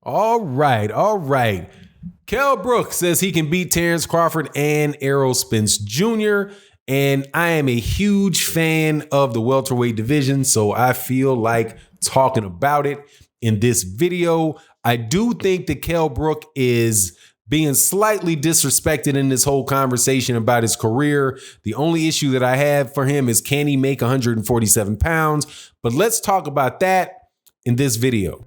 All right, all right. Kell Brook says he can beat Terence Crawford and Errol Spence Jr. And I am a huge fan of the welterweight division, so I feel like talking about it in this video. I do think that Kell Brook is being slightly disrespected in this whole conversation about his career. The only issue that I have for him is, can he make 147 pounds? But let's talk about that in this video.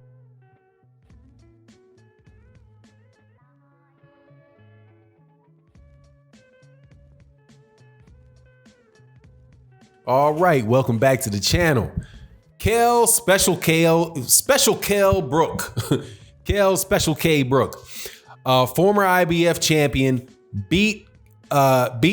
All right, welcome back to the channel. Kell, Special Kell Brook. Kell, Special K Brook. Former IBF champion, beat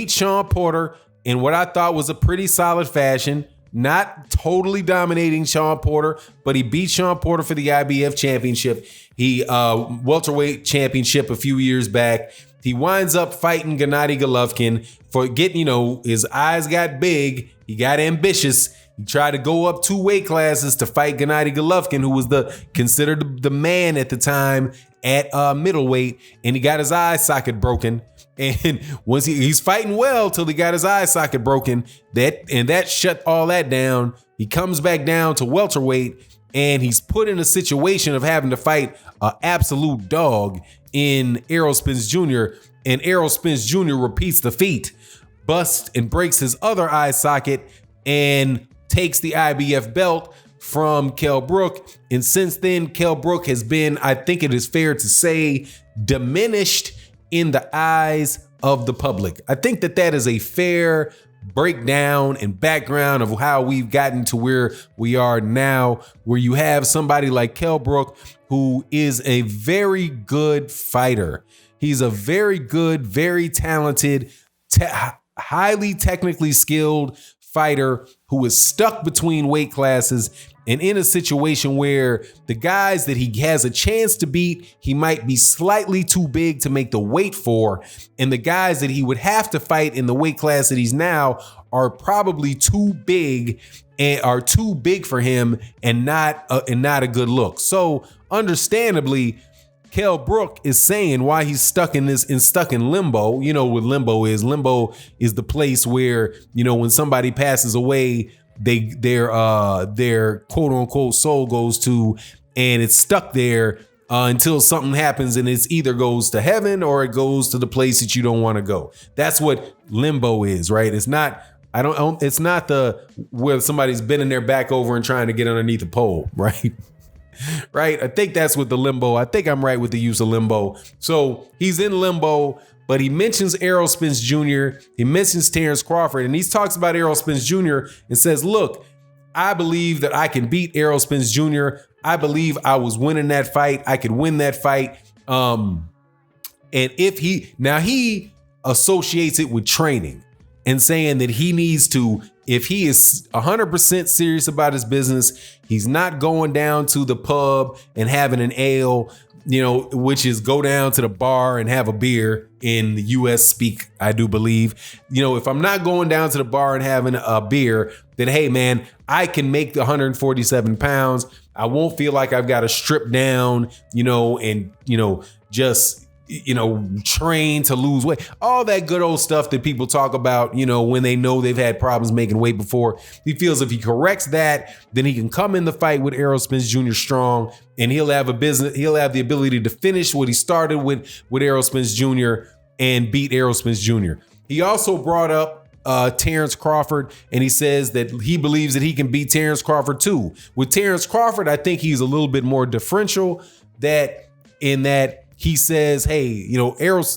Sean Porter in what I thought was a pretty solid fashion. Not totally dominating Sean Porter, but he beat Sean Porter for the IBF championship. He welterweight championship a few years back. He winds up fighting Gennady Golovkin for getting, his eyes got big. He got ambitious. He tried to go up 2 weight classes to fight Gennady Golovkin, who was considered the man at the time at middleweight, and he got his eye socket broken. And once he's fighting well till he got his eye socket broken, that shut all that down. He comes back down to welterweight, and he's put in a situation of having to fight an absolute dog in Errol Spence Jr. And Errol Spence Jr. repeats the feat, busts and breaks his other eye socket, and takes the IBF belt from Kell Brook. And since then, Kell Brook has been, I think it is fair to say, diminished in the eyes of the public. I think that is a fair breakdown and background of how we've gotten to where we are now, where you have somebody like Kell Brook, who is a very good fighter. He's a very good, very talented, highly technically skilled fighter who is stuck between weight classes and in a situation where the guys that he has a chance to beat, he might be slightly too big to make the weight for. And the guys that he would have to fight in the weight class that he's now are probably too big and are too big for him and not a good look. So understandably, Kell Brook is saying why he's stuck in limbo. You know what limbo is. Limbo is the place where, when somebody passes away, their quote unquote soul goes to, and it's stuck there until something happens, and it's either goes to heaven or it goes to the place that you don't want to go. That's what limbo is, right? It's not. It's not where somebody's bending their back over and trying to get underneath a pole, right? Right? I think that's what the limbo. I think I'm right with the use of limbo. So he's in limbo, but he mentions Errol Spence Jr. He mentions Terence Crawford, and he talks about Errol Spence Jr. and says, look, I believe that I can beat Errol Spence Jr. I believe I was winning that fight. I could win that fight. And he associates it with training and saying that he needs to, if he is 100% serious about his business, he's not going down to the pub and having an ale, which is go down to the bar and have a beer in the US speak, I do believe. If I'm not going down to the bar and having a beer, then hey man, I can make the 147 pounds. I won't feel like I've got to strip down, and just train to lose weight, all that good old stuff that people talk about, when they know they've had problems making weight before. He feels if he corrects that, then he can come in the fight with Errol Spence Jr. strong, and he'll have the ability to finish what he started with Errol Spence Jr. and beat Errol Spence Jr. He also brought up Terence Crawford, and he says that he believes that he can beat Terence Crawford too. With Terence Crawford, I think he's a little bit more differential in that he says, hey,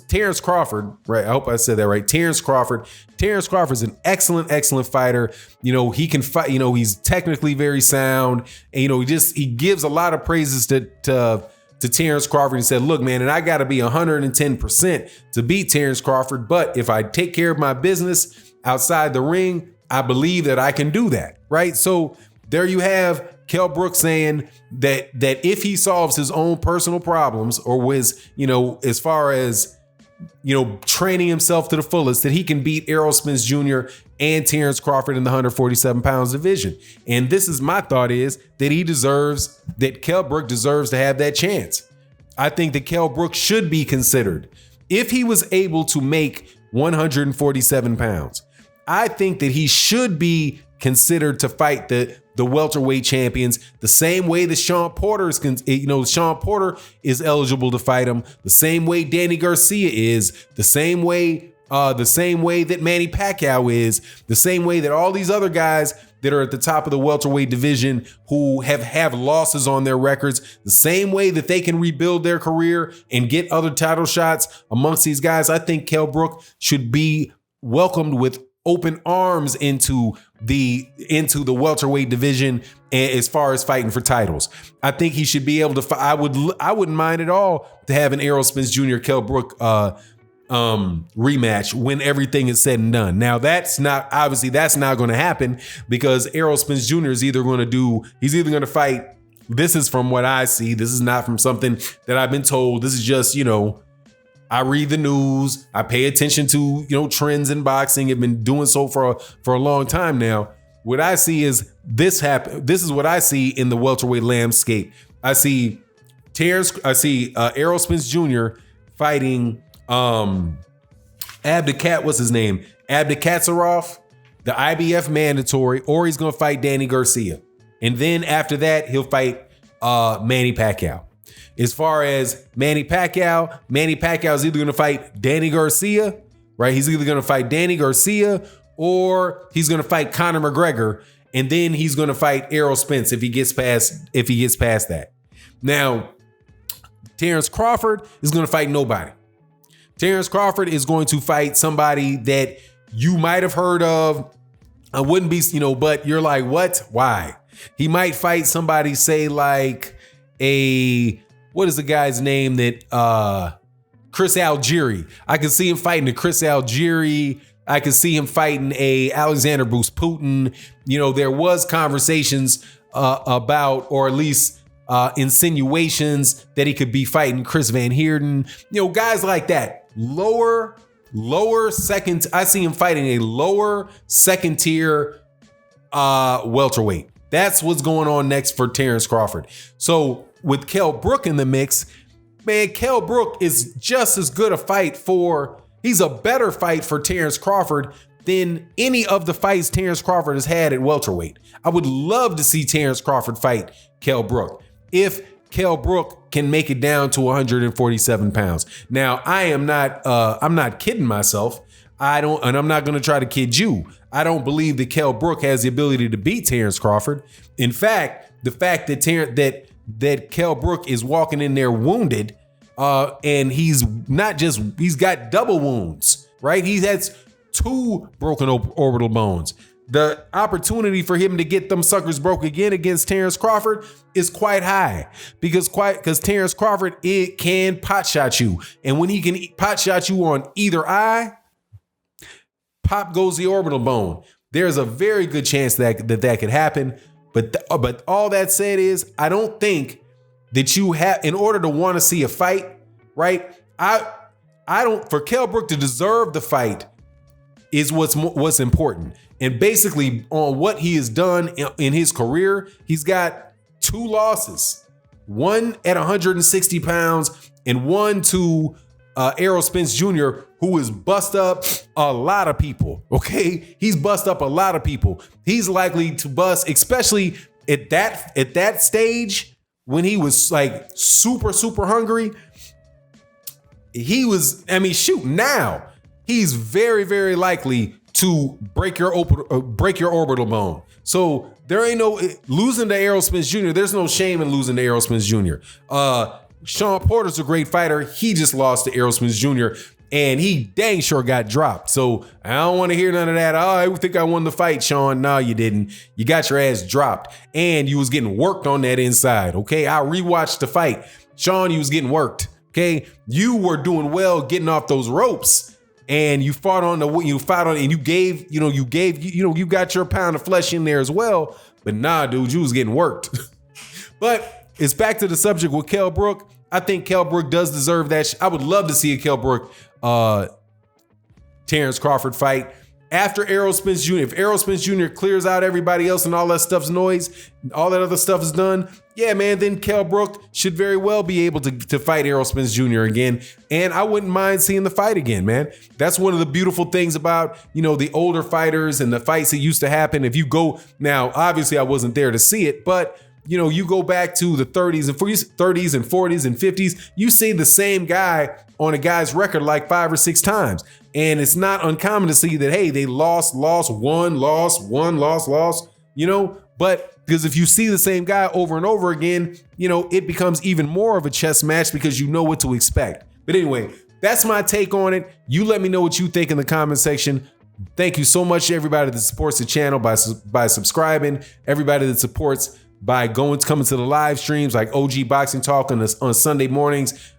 Terence Crawford, right? I hope I said that right. Terence Crawford is an excellent fighter. He can fight, he's technically very sound. And, he gives a lot of praises to Terence Crawford. He said, look, man, and I got to be 110% to beat Terence Crawford. But if I take care of my business outside the ring, I believe that I can do that. Right. So there you have Kell Brook saying that if he solves his own personal problems, or was, as far as, training himself to the fullest, that he can beat Errol Spence Jr. and Terence Crawford in the 147 pounds division. And this is my thought, is that Kell Brook deserves to have that chance. I think that Kell Brook should be considered. If he was able to make 147 pounds, I think that he should be considered to fight the welterweight champions the same way that Sean Porter is eligible to fight him, the same way Danny Garcia is, the same way that Manny Pacquiao is, the same way that all these other guys that are at the top of the welterweight division who have losses on their records, the same way that they can rebuild their career and get other title shots amongst these guys. I think Kell Brook should be welcomed with open arms into the welterweight division as far as fighting for titles. I think he should be able to I wouldn't mind at all to have an Errol Spence Jr. Kell Brook rematch when everything is said and done. Now that's not going to happen because Errol Spence Jr. is either going to fight. This is from what I see. This is not from something that I've been told. This is just, I read the news. I pay attention to, trends in boxing. I've been doing so for a long time now. What I see is this happen. This is what I see in the welterweight landscape. I see Errol Spence Jr. fighting Abdikatsarov, the IBF mandatory, or he's going to fight Danny Garcia. And then after that, he'll fight Manny Pacquiao. As far as Manny Pacquiao is either going to fight Danny Garcia, right? He's either going to fight Danny Garcia or he's going to fight Conor McGregor, and then he's going to fight Errol Spence if he gets past that. Now, Terence Crawford is going to fight nobody. Terence Crawford is going to fight somebody that you might have heard of. I wouldn't be, but you're like, what? Why? He might fight somebody, say like what is the guy's name that Chris Algieri. I can see him fighting a Chris Algieri. I can see him fighting a Alexander Bruce Putin. There was conversations about, or at least insinuations that he could be fighting Chris Van Heerden. Guys like that. Lower second. I see him fighting a lower second tier welterweight. That's what's going on next for Terence Crawford. So with Kell Brook in the mix, man, Kell Brook is just as good a fight he's a better fight for Terence Crawford than any of the fights Terence Crawford has had at welterweight. I would love to see Terence Crawford fight Kell Brook if Kell Brook can make it down to 147 pounds. Now, I'm not kidding myself. And I'm not going to try to kid you. I don't believe that Kell Brook has the ability to beat Terence Crawford. In fact, the fact that Kell Brook is walking in there wounded, and he's got double wounds, right? He has 2 broken orbital bones. The opportunity for him to get them suckers broke again against Terence Crawford is quite high because Terence Crawford, it can pot shot you. And when he can pot shot you on either eye, pop goes the orbital bone. There's a very good chance that could happen. But all that said is, I don't think that you have, in order to want to see a fight, right? I don't, for Kell Brook to deserve the fight is what's important. And basically on what he has done in his career, he's got 2 losses, one at 160 pounds and one to Errol Spence Jr., who has bust up a lot of people. Okay. He's bust up a lot of people. He's likely to bust, especially at that stage when he was like super, super hungry. Now he's very, very likely to break your orbital bone. So there ain't no losing to Errol Spence Jr. There's no shame in losing to Errol Spence Jr. Sean Porter's a great fighter. He just lost to Errol Spence Jr. and he dang sure got dropped. So I don't want to hear none of that. Oh, I think I won the fight, Sean. No, you didn't. You got your ass dropped and you was getting worked on that inside. Okay, I rewatched the fight. Sean, you was getting worked. Okay, you were doing well getting off those ropes. And you fought on and you got your pound of flesh in there as well. But nah, dude, you was getting worked. But it's back to the subject with Kell Brook. I think Kell Brook does deserve that. I would love to see a Kell Brook Terence Crawford fight. after Errol Spence Jr., if Errol Spence Jr. clears out everybody else and all that stuff's noise, all that other stuff is done, yeah, man, then Kell Brook should very well be able to fight Errol Spence Jr. again. And I wouldn't mind seeing the fight again, man. That's one of the beautiful things about, the older fighters and the fights that used to happen. If you go now, obviously I wasn't there to see it, but you go back to the 30s and 40s and 50s, you see the same guy on a guy's record like 5 or 6 times. And it's not uncommon to see that, hey, they lost, won, lost, but because if you see the same guy over and over again, it becomes even more of a chess match because you know what to expect. But anyway, that's my take on it. You let me know what you think in the comment section. Thank you so much to everybody that supports the channel by subscribing, everybody that supports by coming to the live streams like OG Boxing Talk on Sunday mornings.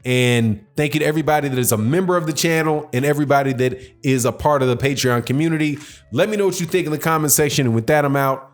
And thank you to everybody that is a member of the channel and everybody that is a part of the Patreon community. Let me know what you think in the comment section. And with that, I'm out.